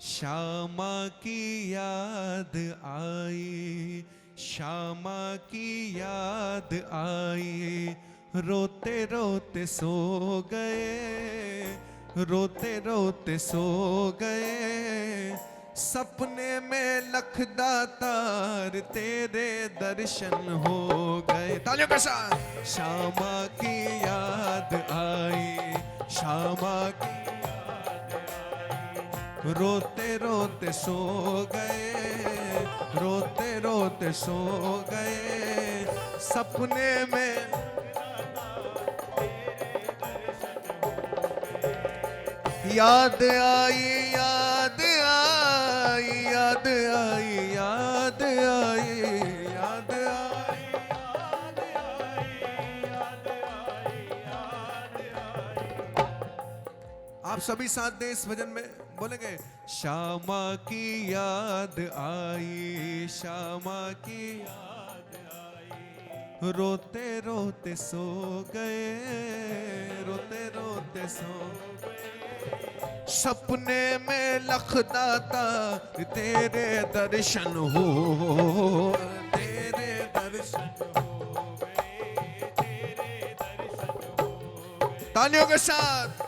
श्यामा की याद आई, श्यामा की याद आई, रोते रोते सो गए, रोते रोते सो गए, सपने में लखदातार तेरे दर्शन हो गए। तालियों के साथ। श्यामा की याद आई, श्यामा की रोते रोते सो गए, रोते रोते सो गए, सपने में याद आई, याद आई, याद आई, याद आई, याद आई, आप सभी साथ दे इस भजन में बोलेंगे। श्यामा की याद आई, श्यामा की याद आई, रोते रोते सो गए, रोते रोते सो गए, सपने में लखदाता तेरे दर्शन हो, तेरे दर्शन हो गए, तेरे दर्शन हो गए। तालियों के साथ।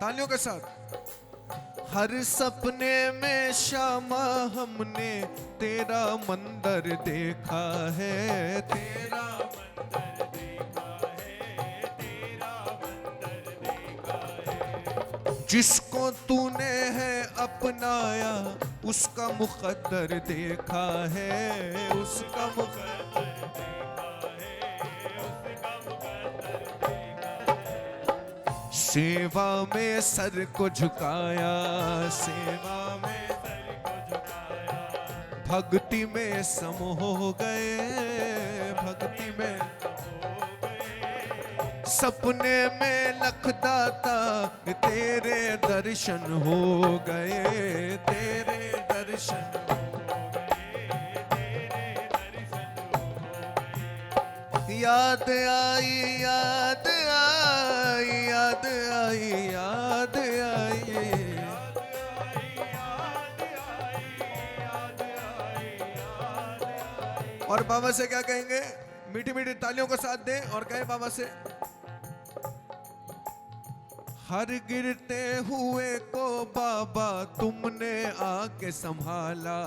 तालियों के साथ। हर सपने में श्यामा हमने तेरा मंदिर देखा है, तेरा मंदिर देखा है, तेरा मंदिर देखा है, जिसको तूने है अपनाया उसका मुकद्दर देखा है, उसका मुकद्दर देखा है, उसका मुकद्दर देखा है, सेवा में सर को झुकाया, सेवा में सर को झुकाया, भक्ति में सम हो गए, भक्ति में सम हो गए, सपने में लखदाता तेरे दर्शन हो गए, तेरे दर्शन हो गए, तेरे दर्शन हो गए। याद आई, याद आई, याद आई, याद आई, और बाबा से क्या कहेंगे? मीठी मीठी तालियों का साथ दें और कहें बाबा से। हर गिरते हुए को बाबा तुमने आके संभाला,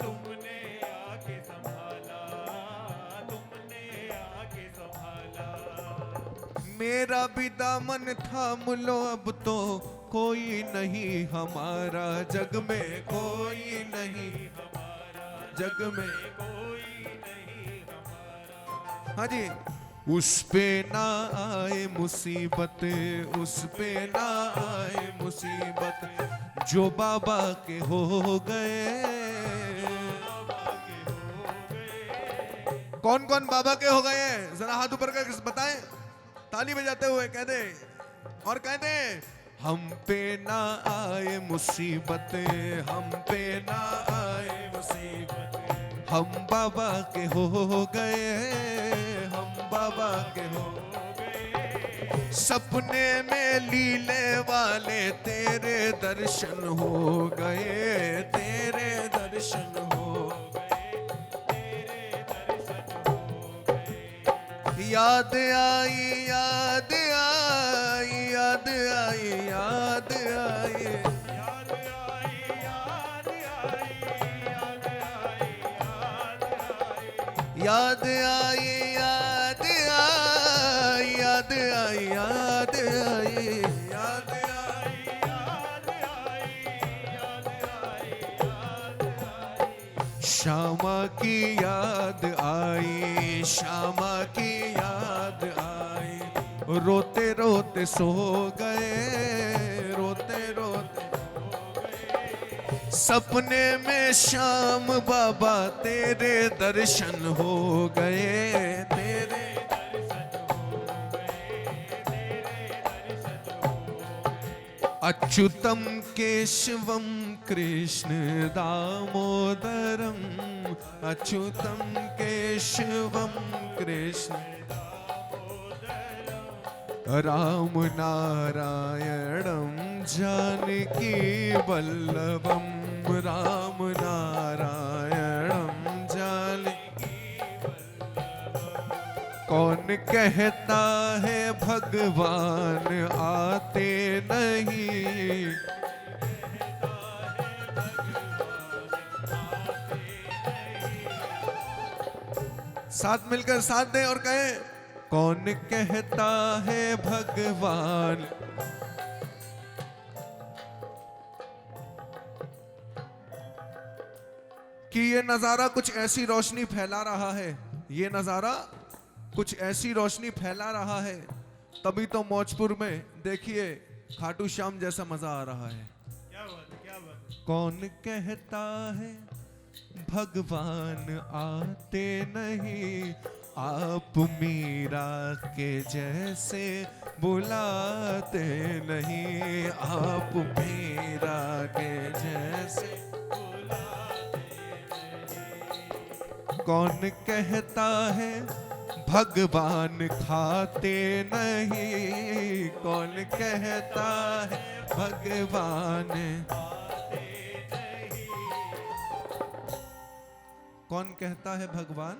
तुमने आके संभाला, तुमने आके संभाला, मेरा भी दामन थाम लो अब तो कोई नहीं हमारा, जग में कोई नहीं हमारा, जग में कोई नहीं हमारा। हाँ जी। उस पे ना आए मुसीबत, उस पे ना आए मुसीबत, जो बाबा के हो गए। कौन कौन बाबा के हो गए हैं? जरा हाथ ऊपर कर बताएं, ताली बजाते हुए कह दे, और कह दे हम पे ना आए मुसीबत, हम पे ना आए मुसीबत, हम बाबा के हो गए, हम बाबा के हो गए, सपने में लीले वाले तेरे दर्शन हो गए, तेरे दर्शन हो गए, तेरे दर्शन हो गए। याद आई, याद आई, याद आई, याद आई, याद आई, याद आई, याद आई, याद आई, याद आई याद आई याद आई याद आई याद आई याद आई याद आई याद आई श्यामा की याद आई श्यामा की याद आई रोते रोते सो गए रोते रोते सपने में श्याम बाबा तेरे दर्शन हो गए तेरे अच्युतम केशवम कृष्ण दामोदरम अच्युतम केशवम कृष्ण राम नारायणम जानकी वल्लभम राम नारायणम जानकी कौन कहता है भगवान आते नहीं साथ मिलकर साथ दें और कहें कौन कहता है भगवान कि ये नजारा कुछ ऐसी रोशनी फैला रहा है ये नजारा कुछ ऐसी रोशनी फैला रहा है तभी तो मौजपुर में देखिए खाटू श्याम जैसा मजा आ रहा है क्या बात कौन कहता है भगवान आते नहीं आप मीरा के जैसे बुलाते नहीं आप मीरा के जैसे बुलाते नहीं कौन कहता है भगवान खाते नहीं कौन कहता है भगवान कौन कहता है भगवान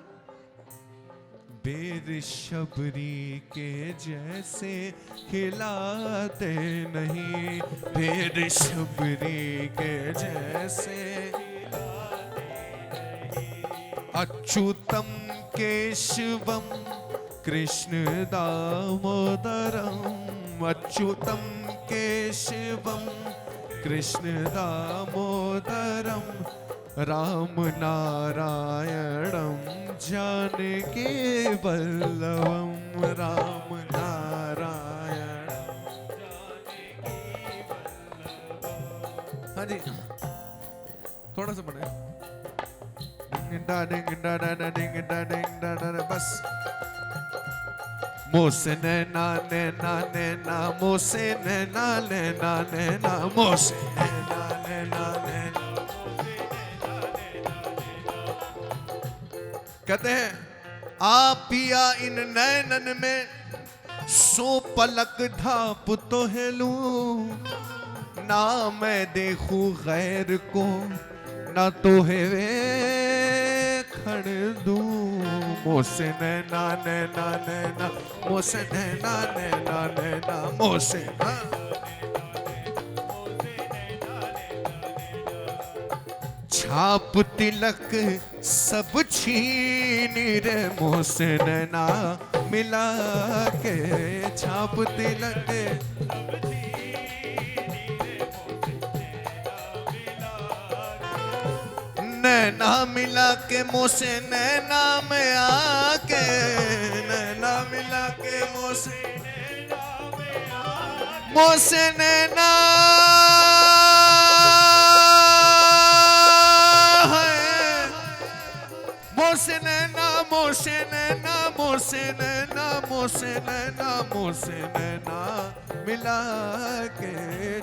बेर शबरी के जैसे खिलाते नहीं बेर शबरी के जैसे अच्युतम केशवम कृष्ण दामोदरम अच्युतम केशवम कृष्ण दामोदरम राम नारायणम जानकी वल्लभम राम नारायण हाँ जी थोड़ा सा बढ़े बस मोसे नैना नैना नैना मोसे नैना नैना नैना मोसे नैना नैना नैना कहते हैं आप पिया इन नैनन में सो पलक धाप तो है लूं ना मैं देखूं गैर को ना तो है वे खड़ दूं मोसे नैना नैना नैना मोसे नैना नैना नैना मोसे छाप तिलक सब छीनी रे मोसे नैना मिला के छाप तिलक नैना मिला के मोसे नैना में आके नैना मिला के मोसे मोसे नैना मोसे नैना मोसे नैना मोसे नैना मोसे नैना मोसे नैना मिला के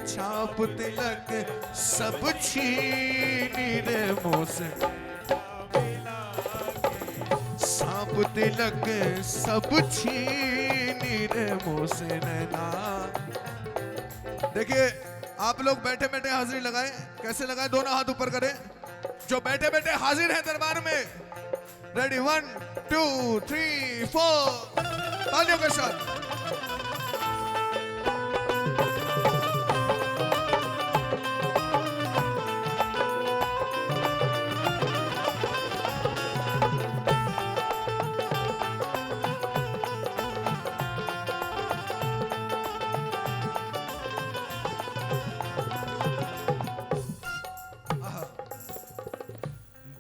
छाप तिलक सब छीनी रे मोसे छाप तिलक सब छीनी रे मोसे नैना देखिए आप लोग बैठे बैठे हाजिरी लगाएं कैसे लगाएं दोनों हाथ ऊपर करें जो बैठे बैठे हाजिर है दरबार में रेडी 1 2 3 4 तालियों के साथ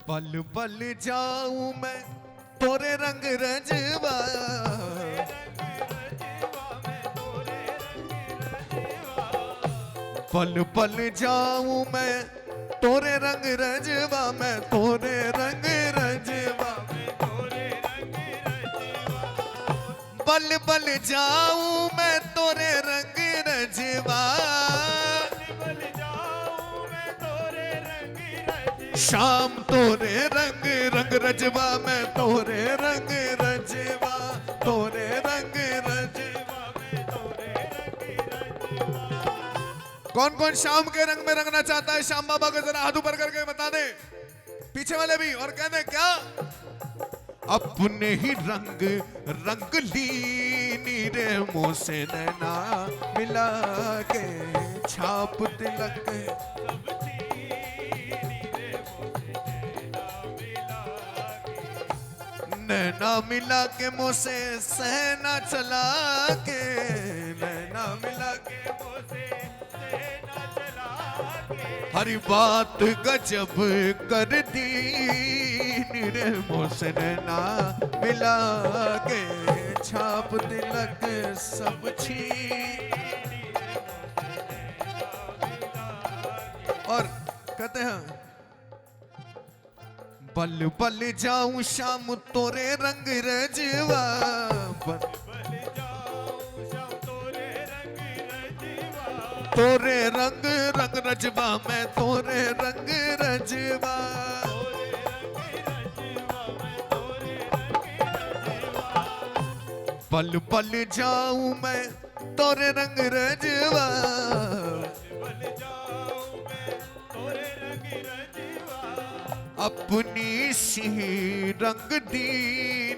पल पल जाऊं मैं तोरे रंग रजवा, पल पल जाऊं मैं तोरे रंग रजवा, मैं तोरे रंग रजवा, पल पल जाऊं मैं तोरे रंग रजवा, शाम तोरे रंग रंग रजवा, मैं तोरे रंग रजवा, तोरे रंग रजवा, कौन कौन शाम के रंग में रंगना चाहता है? श्याम बाबा को जरा हाथ ऊपर करके बता दे, पीछे वाले भी, और कहते हैं क्या? अपने ही रंग रंग ली नीरे मुंह से नैना मिला के, छाप तिलक नैना मिला के मुँह से सहना चला के, नैना मिला के मुँह से सहना चला के, हरी बात गजब कर दी नीरे मुँह से नैना मिला के, छाप तिलक सब छीन, और कहते हैं बल बल जाऊं शाम तोरे रंग रजवा, तोरे रंग रंग रजवा, मैं तोरे रंग रजवा, पल पल जाऊं मैं तोरे रंग रजवा, अपनी सी रंग दी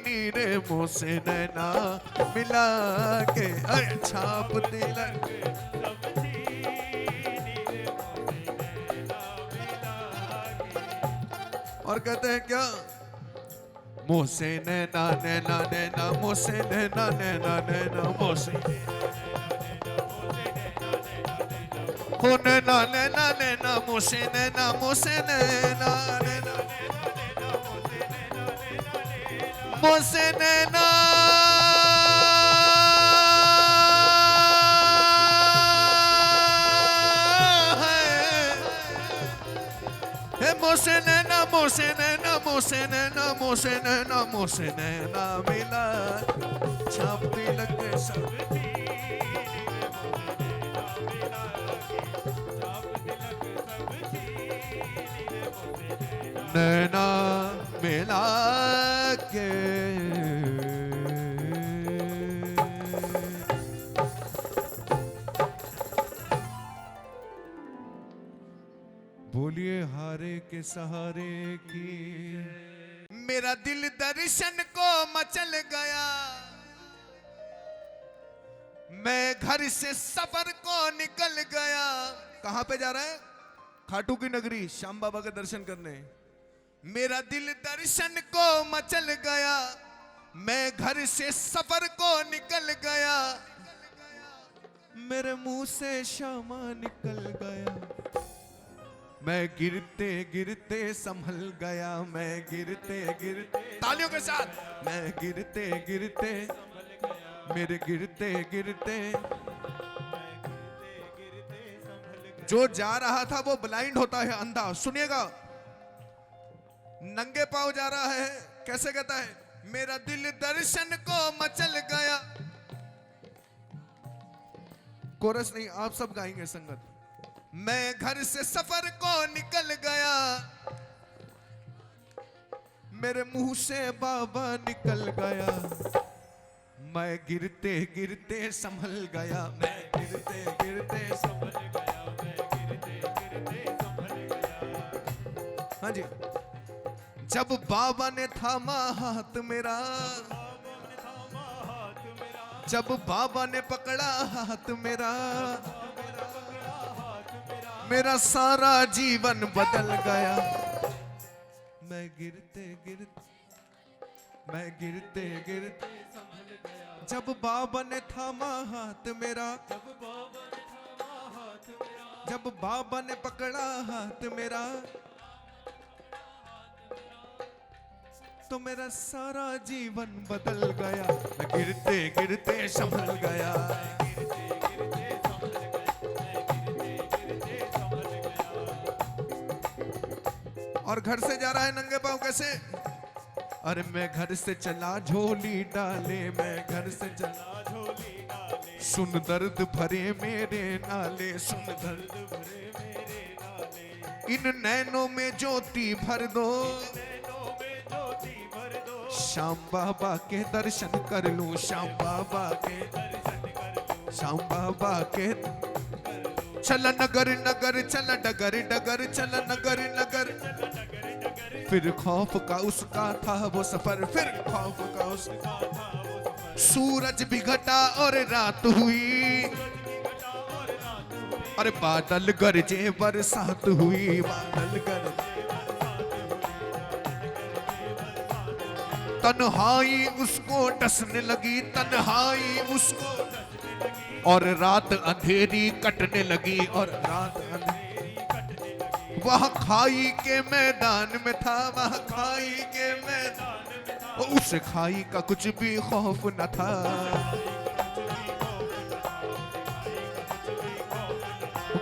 नीरे मुँह से नैना मिला के, छाप तिलक, और कहते हैं क्या? मुँह से नैना नैना नैना, मुँह से नैना नैना नैना, मुँह से हो नैना नैना नैना, मुँह से नैना, मुँह से नैना नैना, मुँह से नैना, हे मुँह से नैना, मुँह से नैना, मुँह से नैना, मुँह से नैना, मुँह से नैना मिला, छाप तिलक सब नैना मिला के, बोलिए हारे के सहारे की। मेरा दिल दर्शन को मचल गया, मैं घर से सफर को निकल गया। कहां पे जा रहा है? खाटू की नगरी श्याम बाबा के दर्शन करने। मेरा दिल दर्शन को मचल गया, मैं घर से सफर को निकल गया, मेरे मुंह से क्षमा निकल गया, मैं गिरते गिरते संभल गया, मैं गिरते गिरते, तालियों के साथ, मैं गिरते गिरते, मेरे गिरते गिरते, जो जा रहा था वो ब्लाइंड होता है, अंधा। सुनिएगा, नंगे पांव जा रहा है, कैसे कहता है? मेरा दिल दर्शन को मचल गया। कोरस नहीं, आप सब गाएंगे संगत। मैं घर से सफर को निकल गया, मेरे मुंह से बाबा निकल गया, मैं गिरते गिरते संभल गया, मैं गिरते गिरते संभल गया, मैं गिरते गिरते संभल गया। हाँ जी। जब बाबा ने थामा हाथ मेरा, जब बाबा ने पकड़ा हाथ मेरा, मेरा सारा जीवन बदल गया। मैं गिरते गिरते, मैं गिरते गिरते संभल गया। जब बाबा ने थामा हाथ मेरा, जब बाबा ने पकड़ा हाथ मेरा, तो मेरा सारा जीवन बदल गया। मैं गिरते गिरते संभल गया। और घर से जा रहा है नंगे पांव कैसे? अरे मैं घर से चला झोली डाले, मैं घर से चला झोली डाले, सुन दर्द भरे मेरे नाले, सुन दर्द भरे मेरे नाले, इन नैनों में ज्योति भर दो, श्याम बाबा के दर्शन कर लूं, श्याम बाबा के दर्शन कर लूं, श्याम बाबा के। चल नगर नगर चल डगर डगर चल नगर नगर, फिर खौफ का उसका था वो सफर, फिर खौफ का उसका था वो सफर। सूरज भी घटा और रात हुई, अरे बादल गरजे बरसात हुई, बादल गरजे। तन्हाई उसको डसने लगी, तन्हाई उसको, और रात अंधेरी कटने लगी, और रात अंधेरी कटने लगी। वह खाई के मैदान में था, वह खाई के मैदान में था, उस खाई का कुछ भी खौफ न था।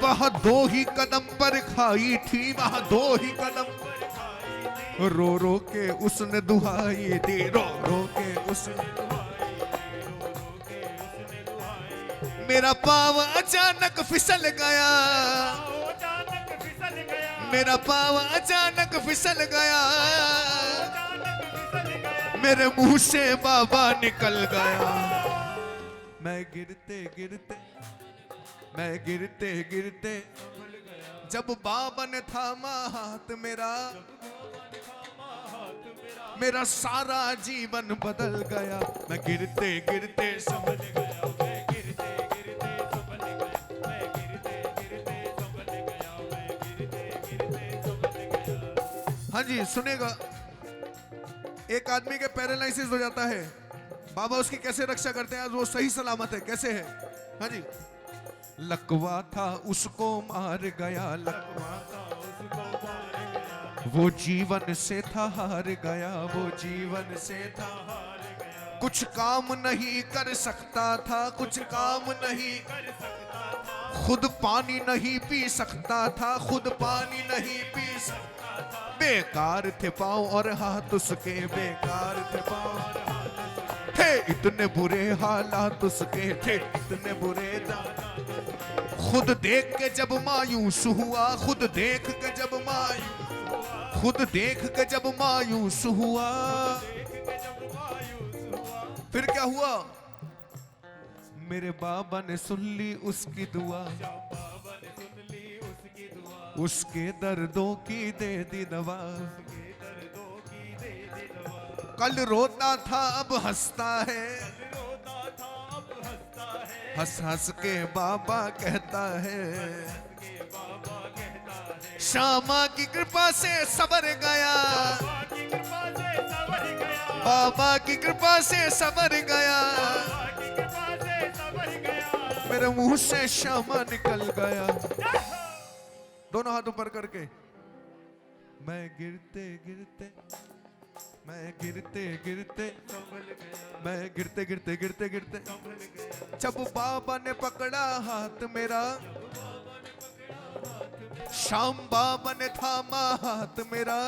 वह दो ही कदम पर खाई थी, वह दो ही कदम पर खाई, रो रो के उसने दुहाई दी, रो रो के उसने मेरा पाँव अचानक फिसल गया, मेरा पाँव अचानक फिसल गया, मेरे मुंह से बाबा निकल गया। मैं गिरते गिरते, मैं गिरते गिरते, जब बाबा ने थामा हाथ मेरा, मेरा सारा जीवन बदल गया। मैं गिरते गिरते संभल गया, हाँ जी सुनेगा। एक आदमी के पैरालिसिस हो जाता है, बाबा उसकी कैसे रक्षा करते हैं, आज वो सही सलामत है, कैसे है? हाँ जी। लकवा था उसको मार गया, लकवा था उसको मार गया, वो जीवन से था हार गया, वो जीवन से था हार गया। कुछ काम नहीं कर सकता था, कुछ काम नहीं कर सकता था, खुद पानी नहीं पी सकता था, खुद पानी नहीं पी सकता था। बेकार थे पाँव और हाथ उसके, बेकार थे पाँव और हाथ थे, इतने बुरे हालात उसके थे, इतने बुरे हालात। खुद देख के जब मायूस हुआ, खुद देख के जब मायूस, खुद देख के जब मायूस हुआ, फिर क्या हुआ? मेरे बाबा ने सुन ली उसकी दुआ, उसके दर्दों की दे दी दवा। कल रोता था अब हंसता है, हंस हंस के बाबा कहता है, श्यामा की कृपा से सबर गया, बाबा की कृपा से सबर गया, मेरे मुंह से श्यामा निकल गया। दोनों हाथ ऊपर करके, मैं गिरते गिरते, मैं गिरते गिरते, मैं गिरते गिरते गिरते गिरते, जब बाबा ने पकड़ा हाथ मेरा, श्याम बाबा ने थामा हाथ मेरा,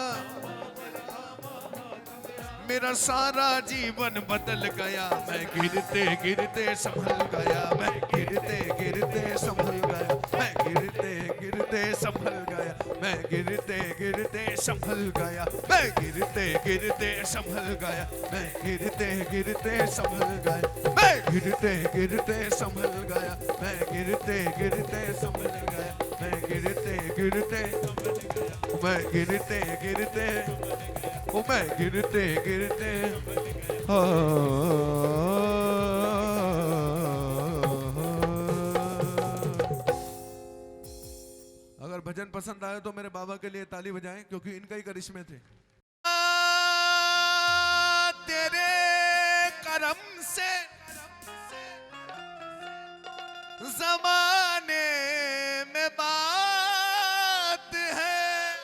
मेरा सारा जीवन बदल गया। मैं गिरते गिरते संभल गया, मैं गिरते गिरते संभल गया, मैं गिरते गिरते संभल गया, मैं गिरते गिरते संभल गया, मैं गिरते गिरते संभल गया, मैं गिरते गिरते संभल गया, मैं गिरते गिरते संभल गया, मैं गिरते गिरते संभल गया, मैं गिरते गिरते, मैं गिरते गिरते, ओ मैं गिरते गिरते, अगर भजन पसंद आए तो मेरे बाबा के लिए ताली बजाएं, क्योंकि इनका ही करिश्मे थे। तेरे करम से जमाने में बात है,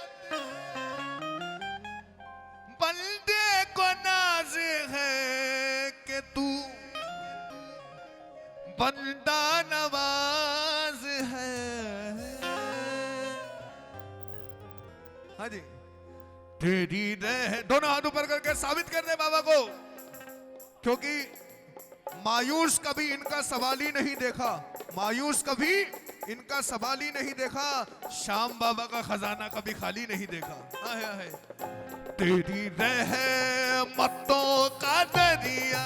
बंदे को तेरी रह, दोनों हाथ ऊपर करके साबित कर दे बाबा को, क्योंकि मायूस कभी इनका सवाल ही नहीं देखा, मायूस कभी इनका सवाल ही नहीं देखा, श्याम बाबा का खजाना कभी खाली नहीं देखा। आहे। तेरी रहमतों का दरिया,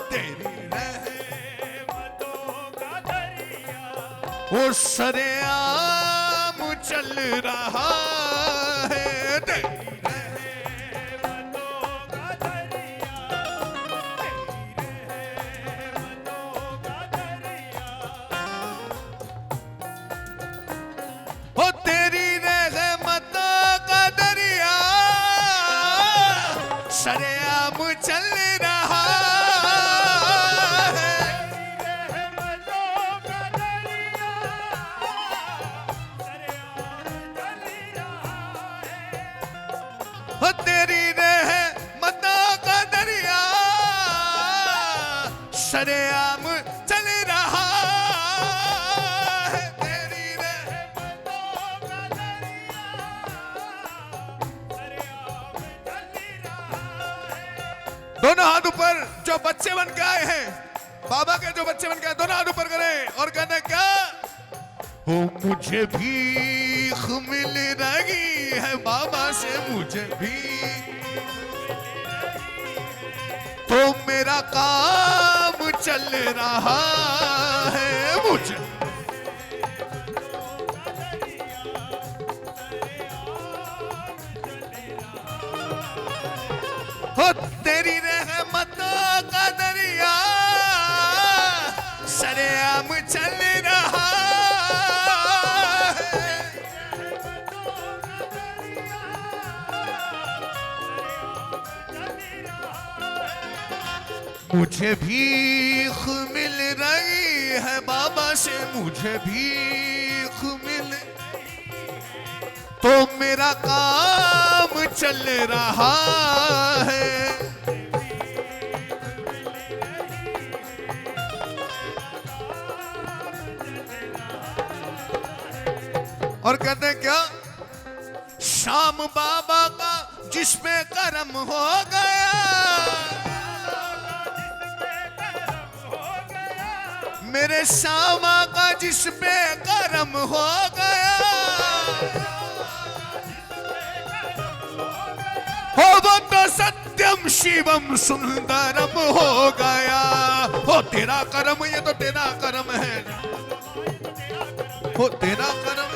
तेरी रहमतों का दरिया, वो सरेआम चल रहा है। तेरी रहमतों का दरिया, तेरी रहमतों का दरिया, ओ तेरी रहमतों का दरिया सरेआम चल रहा है। तेरी रहमतों का दरिया सरेआम चल रहा है। तेरी रहमतों का दरिया सरेआम चल रहा है। दोनों हाथ ऊपर, जो बच्चे बन के आए हैं, बाबा के जो बच्चे बन के आए, दोनों हाथ ऊपर करें और कहना क्या, हो मुझे भीख मिल रही है बाबा से, मुझे भी तो मेरा काम चल रहा है। मुझे हो तेरी रहमतों का दरिया सरेआम चल रहा है। मुझे भीख मिल रही है बाबा से, मुझे भीख मिल तो मेरा काम चल रहा है। और कहते हैं क्या, श्याम बाबा का जिस पे करम हो गया, मेरे श्यामा का जिस पे करम हो गया, हो वो तो सत्यम शिवम सुंदरम हो गया। हो तेरा करम, ये तो तेरा करम है, हो तेरा करम।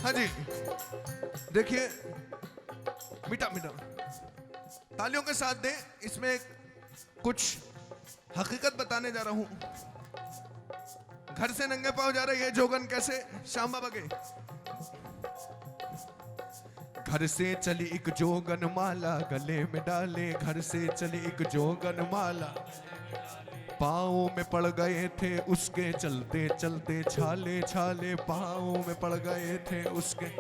हाँ जी, देखिए मीठा मीठा तालियों के साथ दे। इसमें कुछ हकीकत बताने जा रहा हूं। घर से नंगे पांव जा रहे हैं जोगन, कैसे, श्याम बाबा के घर से चली एक जोगन माला गले में डाले, घर से चली एक जोगन माला पाँव में पड़ गए थे उसके, चलते चलते छाले छाले पाँव में पड़ गए थे उसके।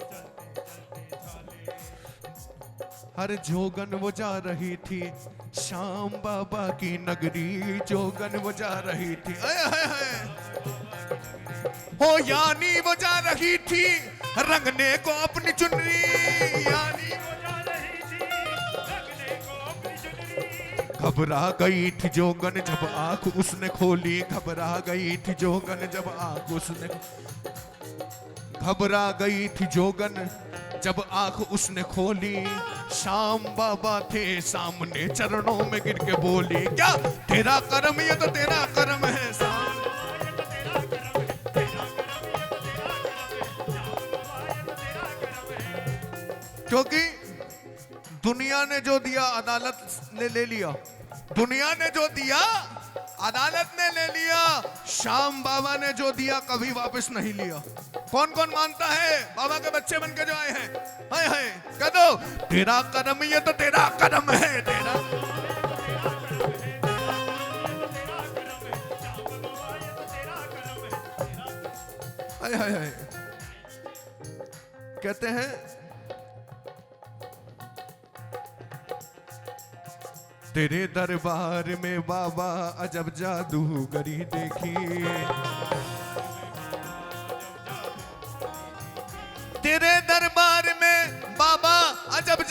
हर जोगन वो जा रही थी श्याम बाबा की नगरी, जोगन वो जा रही थी, हो यानी वो जा रही थी रंगने को अपनी चुनरी, यानी वो जा रही थी रंगने को अपनी चुनरी। घबरा गई थी जोगन जब आंख उसने खोली, घबरा गई थी जोगन जब आंख उसने, घबरा गई थी जोगन जब आंख उसने खोली। श्याम बाबा थे सामने चरणों में गिर के बोली, क्या तेरा करम, ये तो तेरा करम है श्याम, क्योंकि दुनिया ने जो दिया अदालत ने ले लिया, दुनिया ने जो दिया अदालत ने ले लिया, श्याम बाबा ने जो दिया कभी वापस नहीं लिया। कौन कौन मानता है बाबा के बच्चे बन के जो आए हैं, हाय हाय कह दो, तेरा करम, ये तो तेरा करम है, तेरा हाय हाय हाय। कहते हैं तेरे दरबार में बाबा अजब जादूगरी देखी,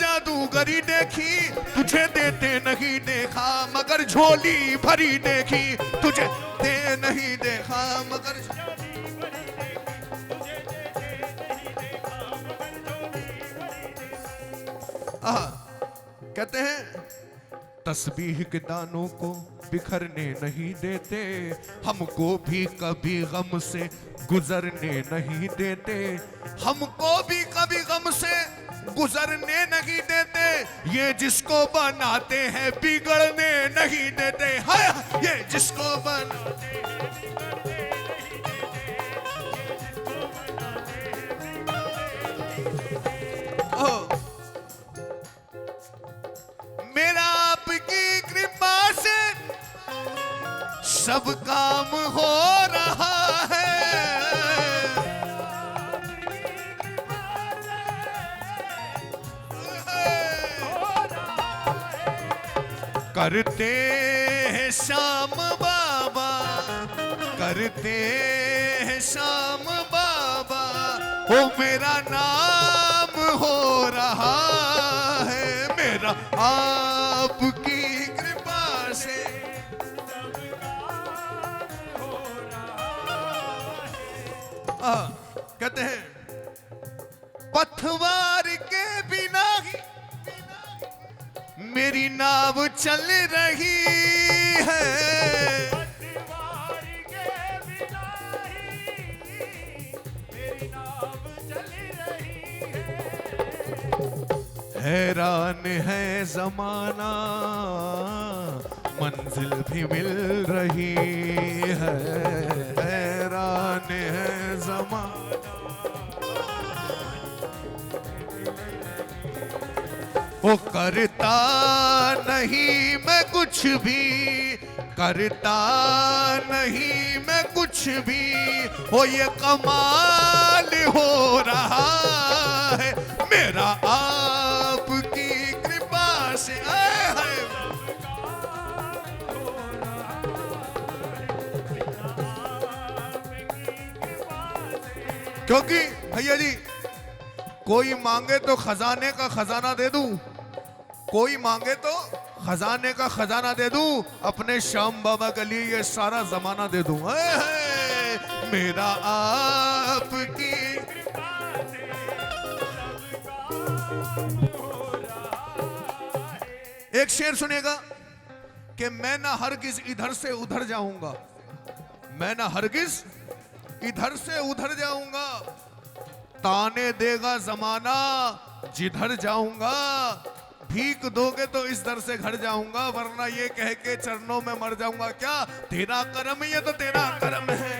जादूगरी देखी, तुझे देते नहीं देखा मगर झोली भरी देखी, तुझे दे नहीं देखा मगर कहते हैं तस्बीह के दानों को बिखरने नहीं देते, हमको भी कभी गम से गुजरने नहीं देते, हमको भी कभी गम से गुजरने नहीं देते, ये जिसको बनाते हैं बिगड़ने नहीं देते, हाय ये जिसको बनाते मेरा आपकी कृपा से सब काम हो रहा है, करते हैं श्याम बाबा, करते हैं श्याम बाबा, ओ मेरा नाम हो रहा है, मेरा आपकी कृपा से कहते हैं पतवार के बिना ही मेरी नाव चल रही है, पतवार के बिना ही मेरी नाव चल रही है, हैरान है जमाना मंजिल भी मिल रही है, हैरान है जमाना वो करता नहीं मैं कुछ भी, करता नहीं मैं कुछ भी, वो ये कमाल हो रहा है, मेरा आपकी कृपा से है। क्योंकि भैया जी कोई मांगे तो खजाने का खजाना दे दूं, कोई मांगे तो खजाने का खजाना दे दूं, अपने श्याम बाबा के लिए ये सारा जमाना दे दूं, मेरा आपकी एक शेर सुनिएगा कि मैं ना हरगिज इधर से उधर जाऊंगा, मैं ना हरगिज इधर से उधर जाऊंगा, ताने देगा जमाना जिधर जाऊंगा, भीख दोगे तो इस दर से घर जाऊंगा, वरना ये कह के चरणों में मर जाऊंगा, क्या तेरा करम, ये तो तेरा करम है,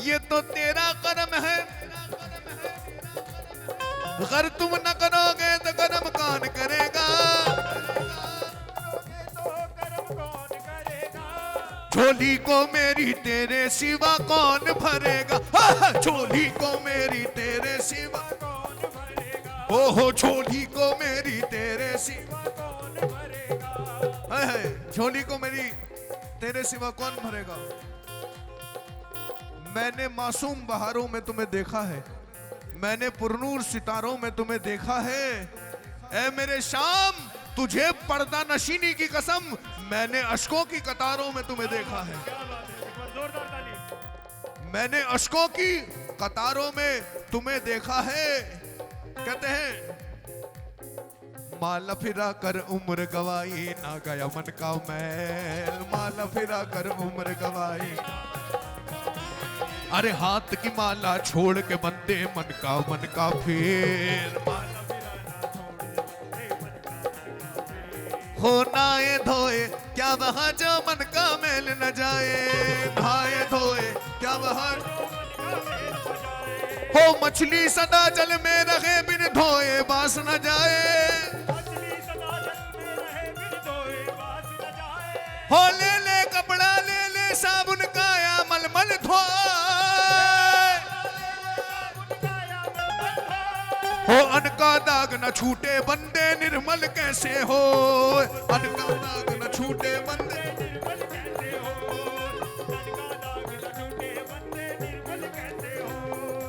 ये तो तेरा करम है, अगर तुम न करोगे तो करम कौन करेगा, झोली को मेरी तेरे सिवा कौन भरेगा, झोली को मेरी तेरे सिवा कौन भरेगा, ओहो झोली को मेरी तेरे सिवा कौन भरेगा, झोली को मेरी तेरे सिवा कौन भरेगा। मैंने मासूम बहारों में तुम्हें देखा है, मैंने पुरनूर सितारों में तुम्हें देखा है, ऐ मेरे श्याम तुझे पर्दा नशीनी की कसम, मैंने अश्कों की कतारों में तुम्हें देखा है, मैंने अश्कों की कतारों में तुम्हें देखा है। कहते हैं माला फिरा कर उम्र गवाई ना गया मन का मैल, माला फिरा कर उम्र गवाई, अरे हाथ की माला छोड़ के बंदे मन का फेर, हो नहाए धोए क्या वहाँ जो मन का मेल न जाए, नहाए धोए क्या वहाँ हो, मछली सदा जल में रहे बिन धोए बास न जाए, हो ले ले कपड़ा ले ले साबुन काया मलमल धोए, हो अनका दाग न छूटे बंदे निर्मल कैसे हो, अनका दाग न छूटे बंदे निर्मल कैसे हो,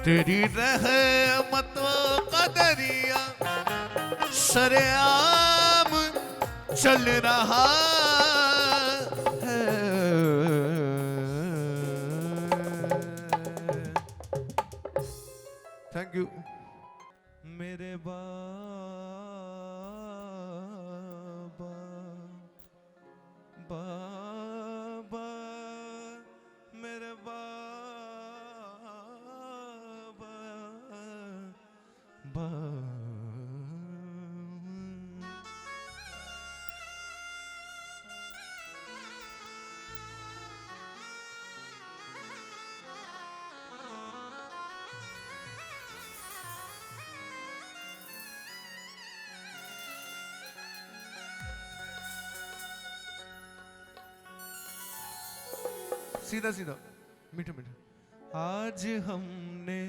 तेरी रहमतों का दरिया सरेआम चल रहा है। Thank you. मेरे बाबा बाबा मेरे बाबा बाबा। सीधा सीधा मीठे मीठे। आज हमने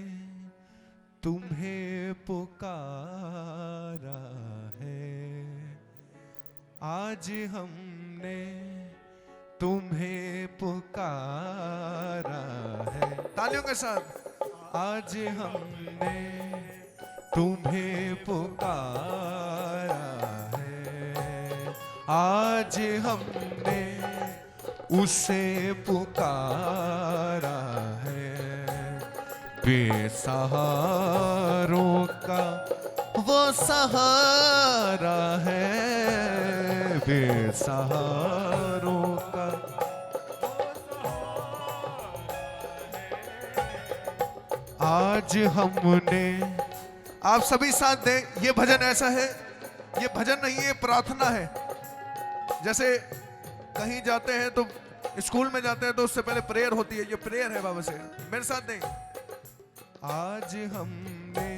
तुम्हें पुकारा है, आज हमने तुम्हें पुकारा है। तालियों के साथ। आज हमने तुम्हें पुकारा है, आज हमने उसे पुकारा है। बेसहारों का वो सहारा है, बेसहारों का। आज हमने, आप सभी साथ दें। ये भजन ऐसा है, ये भजन नहीं है, प्रार्थना है। जैसे कहीं जाते हैं तो स्कूल में जाते हैं तो उससे पहले प्रेयर होती है, ये प्रेयर है बाबा से। मेरे साथ नहीं। आज हमने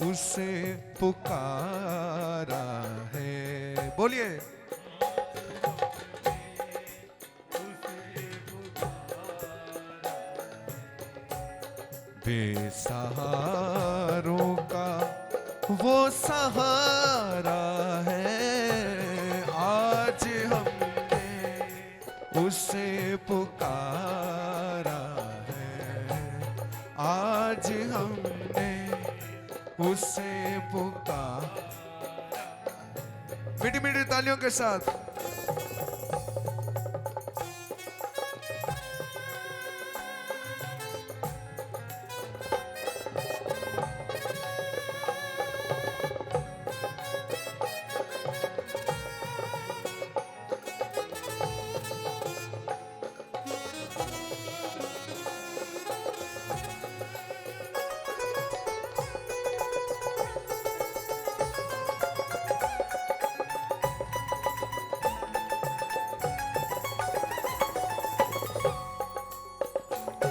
उसे पुकारा है, बोलिए। बेसहारों का वो सहारा है, आज हमने उसे पुकारा है, आज हमने उसे पुकारा। मीठी मीठी तालियों के साथ।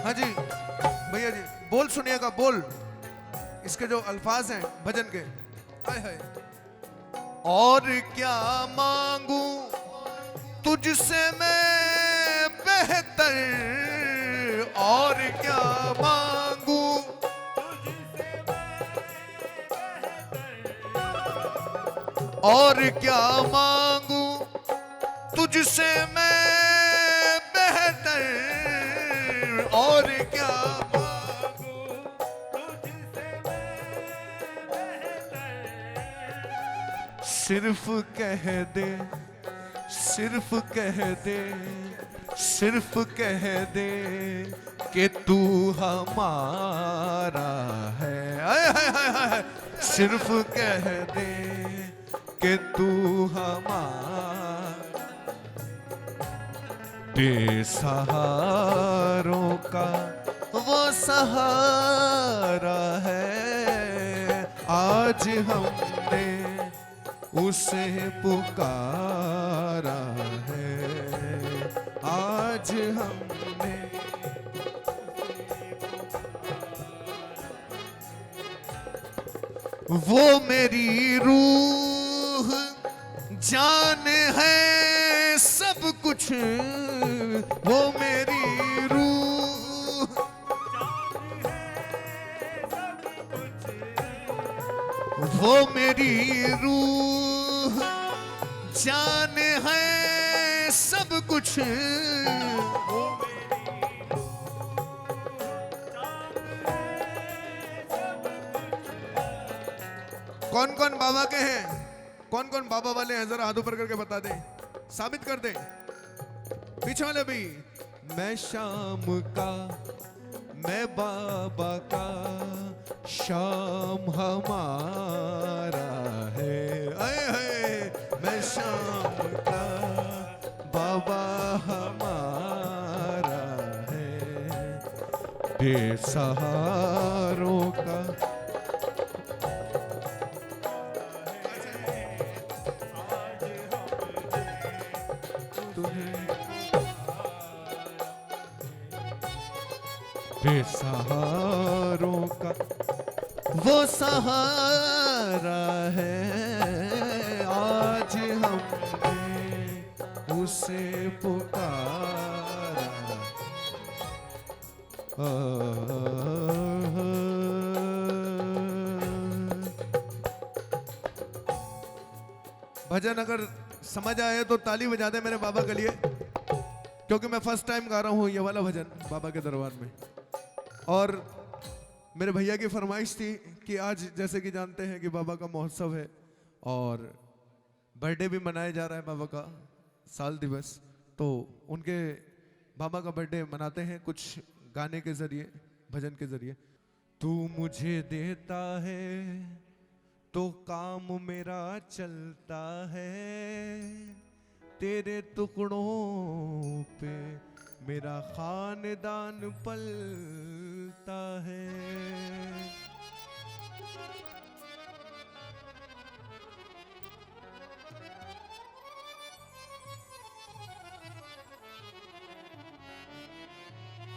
हाँ जी भैया जी, बोल सुनिएगा, बोल। इसके जो अल्फाज हैं भजन के, हाय हाय। और क्या मांगू तुझसे मैं बेहतर, और क्या मांगू और क्या मांगू तुझसे मैं बेहतर, और क्या मांगू तुझसे मैं बेहतर। सिर्फ कह दे, सिर्फ कह दे, सिर्फ कह दे कि तू हमारा है। आय हाय हाय हाय। सिर्फ कह दे कि तू हमारा। बेसहारों का वो सहारा है, आज हमने उसे पुकारा है, आज हमने। वो मेरी रूह जान है सब कुछ, वो मेरी रूह वो मेरी रूह जान है सब कुछ, कौन कौन बाबा के हैं, कौन कौन बाबा वाले हैं, जरा हाथ ऊपर करके बता दे, साबित कर दे। पीछे वाले भी, मैं शाम का, मैं बाबा का, शाम हमारा है। आए हाय, मैं शाम का, बाबा हमारा है, बेसहारों का। बेसहारों का वो सहारा है, आज हमने उसे पुकारा। भजन अगर समझ आए तो ताली बजा दे मेरे बाबा के लिए, क्योंकि मैं फर्स्ट टाइम गा रहा हूँ ये वाला भजन बाबा के दरबार में। और मेरे भैया की फरमाइश थी कि आज जैसे कि जानते हैं कि बाबा का महोत्सव है और बर्थडे भी मनाया जा रहा है बाबा का, साल दिवस, तो उनके बाबा का बर्थडे मनाते हैं कुछ गाने के जरिए, भजन के जरिए। तू मुझे देता है तो काम मेरा चलता है, तेरे टुकड़ों पे मेरा खानदान पलता है।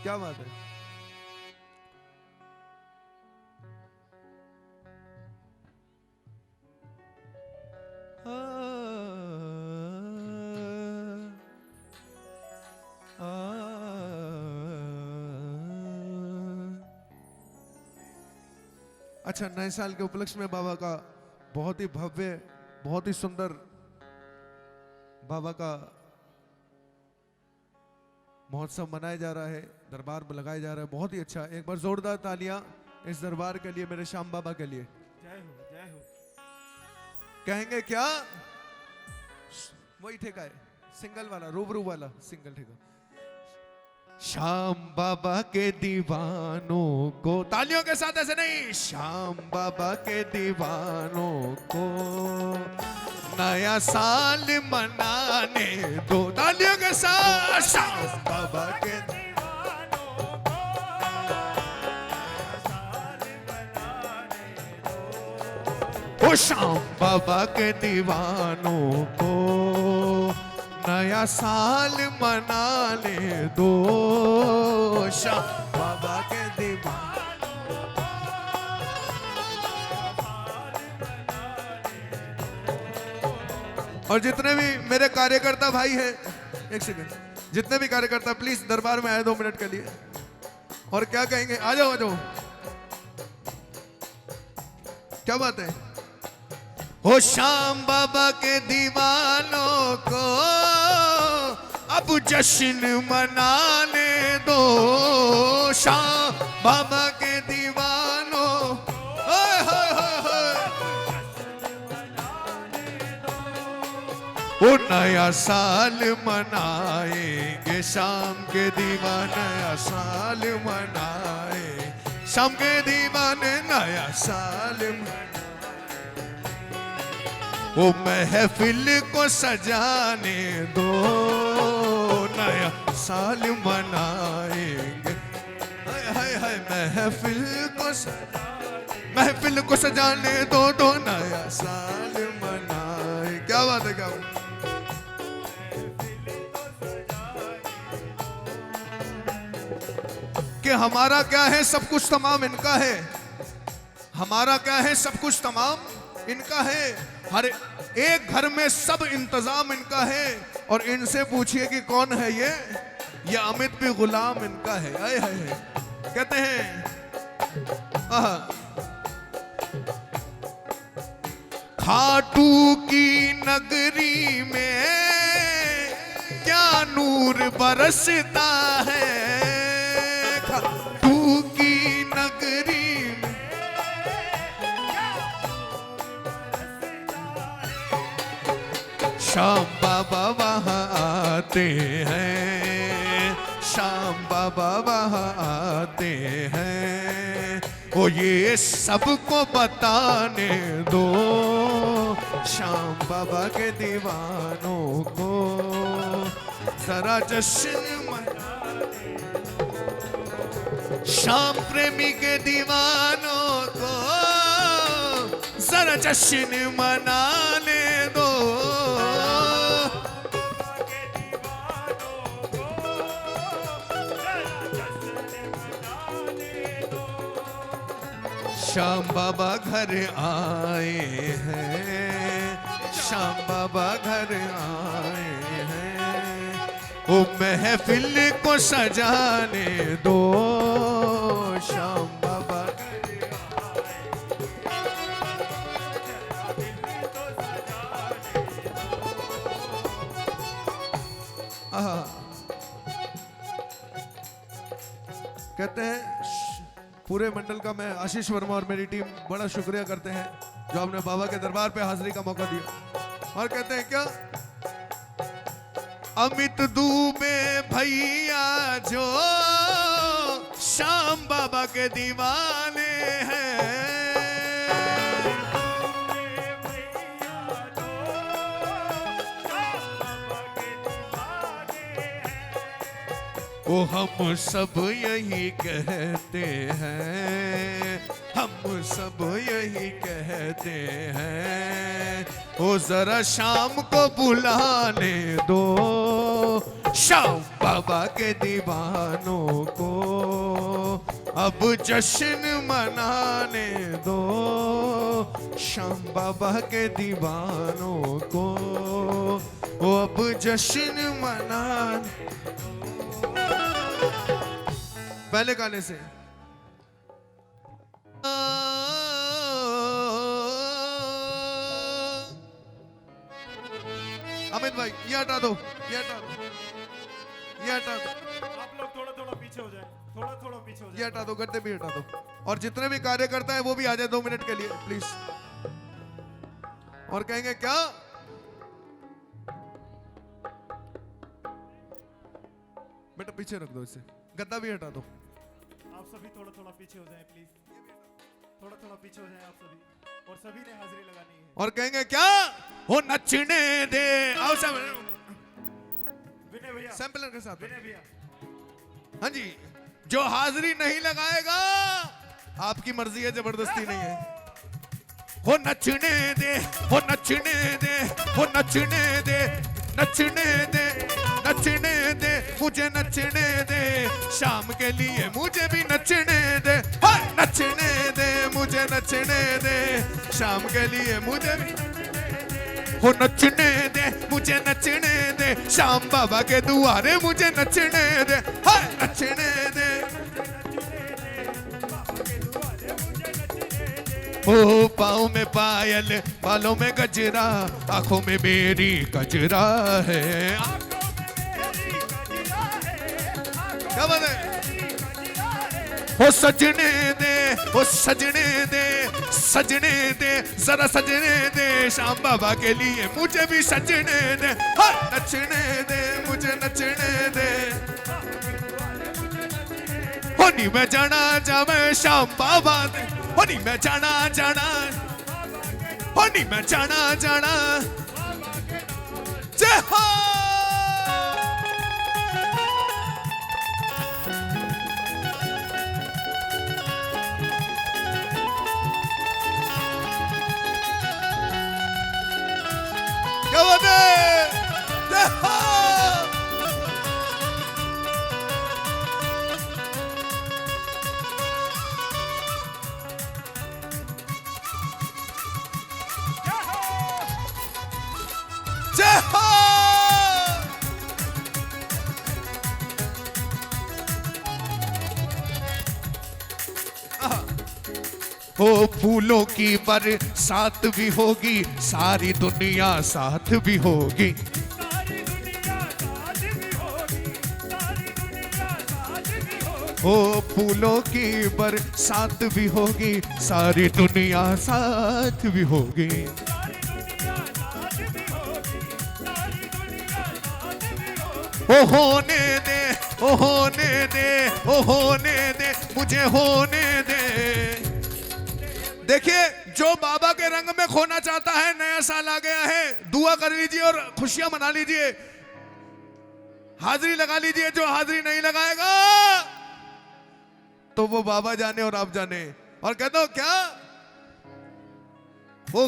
क्या बात है। अच्छा, नए साल के उपलक्ष्य में बाबा का बहुत ही भव्य, बहुत ही सुंदर बाबा का महोत्सव मनाया जा रहा है, दरबार में लगाया जा रहा है, बहुत ही अच्छा। एक बार जोरदार तालियां इस दरबार के लिए, मेरे श्याम बाबा के लिए। जय हो, जय हो। कहेंगे क्या? वही ठेका है, सिंगल वाला, रूबरू वाला सिंगल ठेका। श्याम बाबा के दीवानों को, तालियों के साथ ऐसे नहीं, श्याम बाबा के दीवानों को नया साल मनाने दो, तालियों के साथ। श्याम बाबा के दीवानों को नया साल मनाने दो, ओ श्याम बाबा के दीवानों को नया साल मनाने दो, श्याम बाबा के दीवानों को और जितने भी मेरे कार्यकर्ता भाई हैं, एक सेकंड, जितने भी कार्यकर्ता प्लीज दरबार में आए 2 मिनट के लिए। और क्या कहेंगे? आ जाओ, आ जाओ। क्या बात है? हो श्याम बाबा के दीवानों को अब जश्न मनाने दो, श्याम बाबा के दीवानों, हाय हाय हाय हाय, वो नया साल मनाएंगे, शाम के दीवाने नया साल मनाए, शाम के दीवाने नया साल मनाए, वो महफिल को सजाने दो, नया साल मनाएंगे, हाय हाय हाय, महफिल को सजाने दो, नया साल मनाए। क्या बात है, क्या बात है? कि हमारा क्या है, सब कुछ तमाम इनका है, हमारा क्या है, सब कुछ तमाम इनका है, हर एक घर में सब इंतजाम इनका है। और इनसे पूछिए कि कौन है ये अमित भी गुलाम इनका है। आए हाय, कहते हैं खाटू की नगरी में क्या नूर बरसता है, खाटू की नगरी में आते हैं, श्याम बाबा वहाँ आते हैं। ओ ये सबको बताने दो, श्याम बाबा के दीवानों को जरा जश्न मनाने दो, श्याम प्रेमी के दीवानों को जरा जश्न मनाने दो। श्याम बाबा घर आए हैं, श्याम बाबा घर आए हैं। ओ महफिल को सजाने दो, श्याम बाबा घर आए। कहते हैं पूरे मंडल का मैं आशीष वर्मा और मेरी टीम बड़ा शुक्रिया करते हैं जो हमने बाबा के दरबार पे हाजिरी का मौका दिया। और कहते हैं क्या, अमित दुबे भैया जो श्याम बाबा के दीवाने हैं, वो हम सब यही कहते हैं, हम सब यही कहते हैं। ओ जरा शाम को बुलाने दो, श्याम बाबा के दीवानों को अब जश्न मनाने दो, श्याम बाबा के दीवानों को वो अब जश्न मनाने। पहले गाने से अमित भाई ये हटा दो, ये हटा दो, ये हटा दो। आप लोग थोड़ा थोड़ा पीछे हो जाए, थोड़ा थोड़ा पीछे हो जाए। ये हटा दो, गड्ढे भी हटा दो। और जितने भी कार्य करता है वो भी आ जाए 2 मिनट के लिए प्लीज। और कहेंगे क्या, बेटा पीछे रख दो, इसे गद्दा भी हटा दो। आप सभी थोड़ा थोड़ा पीछे हो जाएं प्लीज, थोड़ा थोड़ा पीछे हो जाएं आप सभी। और सभी ने हाजिरी लगानी है। और कहेंगे क्या, वो नचने दे। आओ सब विनय भैया, सैंपलर के साथ। विनय भैया, हाँ जी, जो हाजिरी नहीं लगाएगा आपकी मर्जी है, जबरदस्ती नहीं है। हो नचने दे, हो नचने दे, हो नचने दे, नचने दे, नचने दे, मुझे नचने दे, शाम के लिए मुझे भी नचने दे। हाँ, नचने दे, मुझे नचने दे, शाम के लिए मुझे भी। हो नचने दे, मुझे नचने दे, श्याम बाबा के दुआरे मुझे नचने दे। हाँ, नचने दे, ओ पाँव में पायल, बालों में गजरा, आंखों में मेरी गजरा है। क्या बात है? ओ सजने दे, ओ सजने दे, सजने दे, जरा सजने दे, श्याम बाबा के लिए मुझे भी सजने दे। हाँ, नचने दे, मुझे नचने दे। होनी में जाना जावे श्याम बाबा दे, होनी में जाना जाना, होनी में जाना जाना। जय हो। क्या बात है? जय हो। जय हो। हो फूलों की बरसात भी होगी, सारी दुनिया साथ भी होगी। सारी दुनिया साथ भी होगी, सारी दुनिया साथ भी होगी। हो फूलों की बरसात भी होगी, सारी दुनिया साथ भी होगी। सारी दुनिया साथ भी होगी, सारी दुनिया साथ भी होगी। ओ होने दे, ओ होने दे, ओ होने दे, मुझे होने दे। देखिए, जो बाबा के रंग में खोना चाहता है, नया साल आ गया है, दुआ कर लीजिए और खुशियां मना लीजिए, हाजिरी लगा लीजिए। जो हाजिरी नहीं लगाएगा तो वो बाबा जाने और आप जाने। और कह दो क्या, वो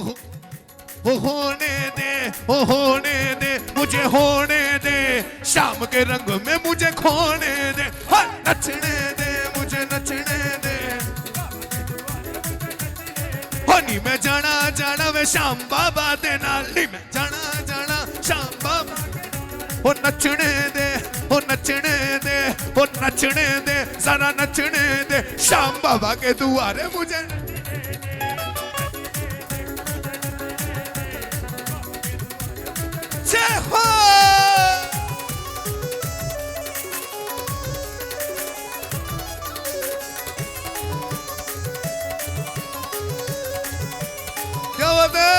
होने दे, वो होने दे, मुझे होने दे, शाम के रंग में मुझे खोने दे, हाँ, नचने दे, मुझे नचने दे। नी में जाना जाना वे श्याम बाबा दे नाल, नी में जाना जाना श्याम बाबा। ओ नचने दे, ओ नचने दे, ओ नचने दे, जरा नचने दे, श्याम बाबा के दुआरे मुझे। जय हो। क्या बात है?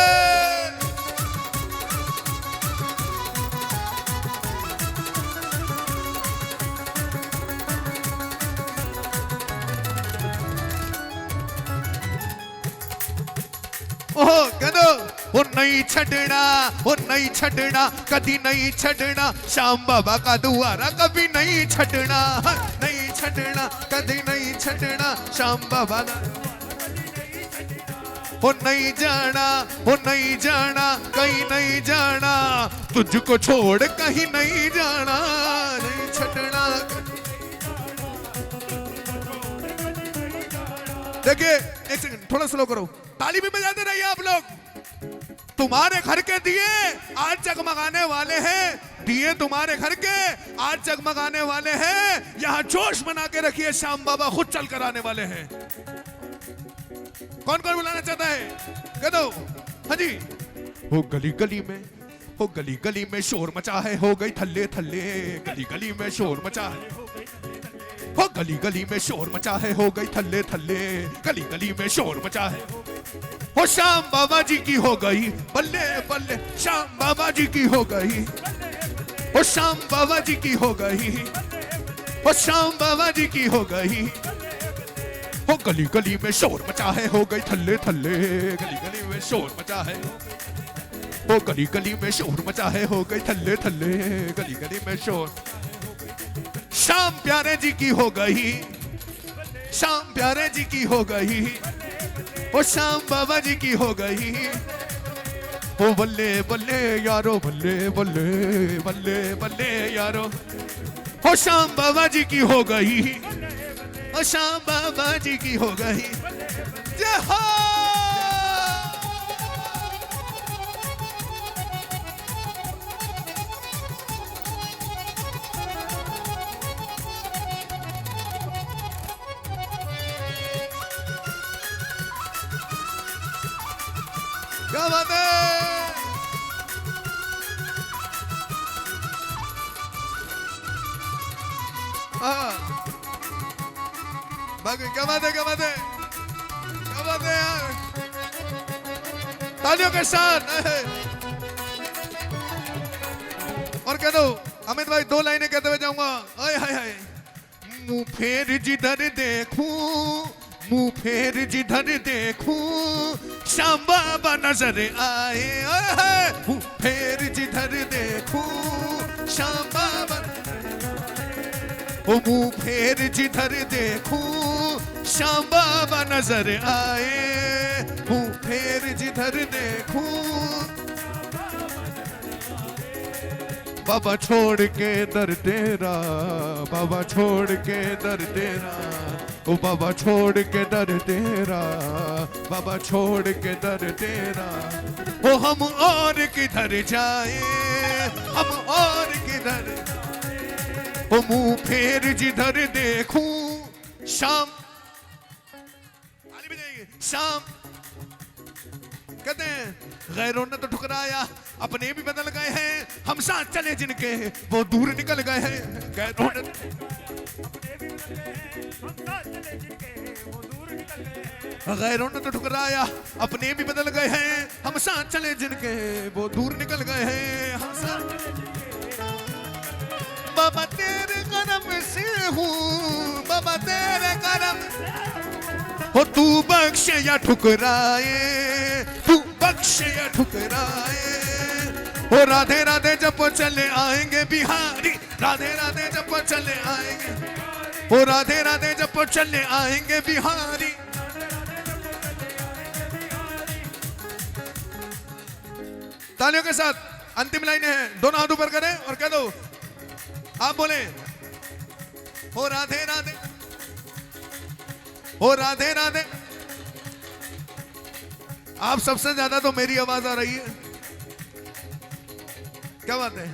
ओहो कह दो, वो नहीं छड़ना, वो नहीं छड़ना, कभी नहीं छड़ना, श्याम बाबा का दुआरा कभी नहीं छड़ना, नहीं छड़ना, कभी नहीं छड़ना, श्याम बाबा का। वो नहीं जाना, वो नहीं जाना, कहीं नहीं जाना, तुझको छोड़ कहीं नहीं जाना, नहीं छड़ना। देखिए एक सेकंड, थोड़ा स्लो करो, ताली भी बजाते रहिए आप लोग। तुम्हारे घर के दिए आज जगमगाने वाले हैं, दिए तुम्हारे घर के आज जगमगाने वाले हैं। यहाँ जोश बना के रखिए, श्याम बाबा खुद चल कर आने वाले हैं। कौन कौन बुलाना चाहता है? कह दो। हाँ जी। वो गली गली में, वो गली गली में शोर मचा है, हो गई थल्ले थल्ले, गली गली में शोर मचा है, हो गली गली में शोर मचा है, हो गई थल्ले थल्ले, गली गली में शोर मचा है। हो श्याम बाबा जी की हो गई बल्ले बल्ले, श्याम बाबा जी की हो गई, हो श्याम बाबा जी की हो गई, हो श्याम बाबा जी की हो गई। हो गली गली में शोर मचा है, हो गई थल्ले थल्ले, गली गली में शोर मचा है, हो गली गली में शोर मचा है, हो गई थल्ले थल्ले, गली गली में शोर। श्याम प्यारे जी की हो गई, श्याम प्यारे जी की हो गई, ओ श्याम बाबा जी की हो गई। ओ बल्ले बल्ले यारो, बल्ले बल्ले बल्ले बल्ले यारो, ओ श्याम बाबा जी की हो गई, ओ श्याम बाबा जी की हो गई। जय हो। क्या बात है? बाकी क्या बात है, क्या बात है, क्या बात है यार, तालियों के साथ। और कह दो अमित भाई, दो लाइनें कहते हुए जाऊंगा। हाय हाय हाय। मुंह फेर जिधर देखूं, मुंह फेर जिधर देखूं, श्याम बाबा नजर आए। मुंह फेर जिधर देखूं, श्याम बाबा। ओ मुंह फेर जिधर देखूं, श्याम बाबा नजर आए। मुंह फेर जिधर देखूं, बाबा छोड़ के दर तेरा, बाबा छोड़ के दर तेरा, ओ बाबा छोड़ के दर तेरा, बाबा छोड़ के दर तेरा। ओ हम और किधर जाए, हम और किधर। ओ मुंह फेर जिधर देखूं, शाम शाम। कहते हैं गैरों ने तो ठुकराया, अपने भी बदल गए हैं, हम साथ चले जिनके वो दूर निकल गए हैं। गैरों ने गैरों ने तो ठुकराया, अपने भी बदल गए हैं, हम साथ चले जिनके वो दूर निकल गए हैं। हम साथ से हूँ बाबा तेरे करम हो, तू बख्शे या ठुकराए, तू बख्शे या ठुकराए। हो राधे राधे जब चले आएंगे बिहारी, राधे राधे जब चले आएंगे, हो राधे राधे जब चले आएंगे बिहारी। तालियों के साथ अंतिम लाइनें हैं, दोनों हाथ ऊपर करें और कह दो, आप बोले हो राधे राधे, हो राधे राधे। आप सबसे ज्यादा तो मेरी आवाज आ रही है, क्या बात है?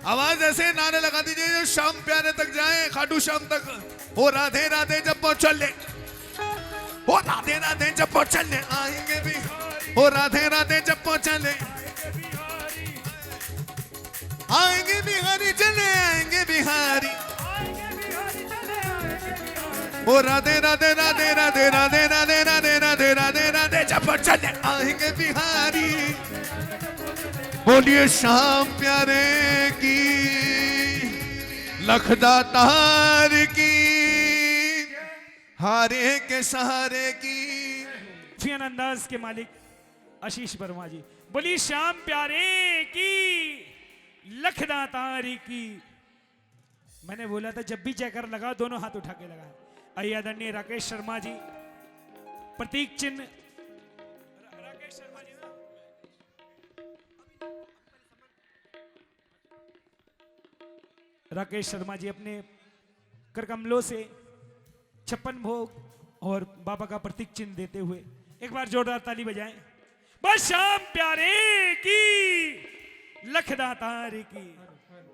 आवाज ऐसे नारे लगा दीजिए जो शाम प्यारे तक जाए, खाटू शाम तक। हो राधे राधे जब चले, हो राधे राधे जब चले आएंगे भी, हो राधे राधे जब चले आएंगे बिहारी, चले आएंगे बिहारी। हो राधे राधे राधे राधे राधे राधे राधे राधे राधे राधे जब चले आएंगे बिहारी। बोलिए शाम प्यारे की, लखदातार की, हारे के सहारे की। फिर अंदाज के मालिक आशीष वर्मा जी, बोलिए श्याम प्यारे की, लखदातारी की। मैंने बोला था जब भी जयकर लगा दोनों हाथ उठा के लगा। आइए आदरणीय राकेश शर्मा जी, प्रतीक चिन्ह। राकेश शर्मा जी ना, राकेश शर्मा जी अपने करकमलों से 56 भोग और बाबा का प्रतीक चिन्ह देते हुए एक बार जोरदार ताली बजाएं। बस शाम प्यारे की, लखदातार की।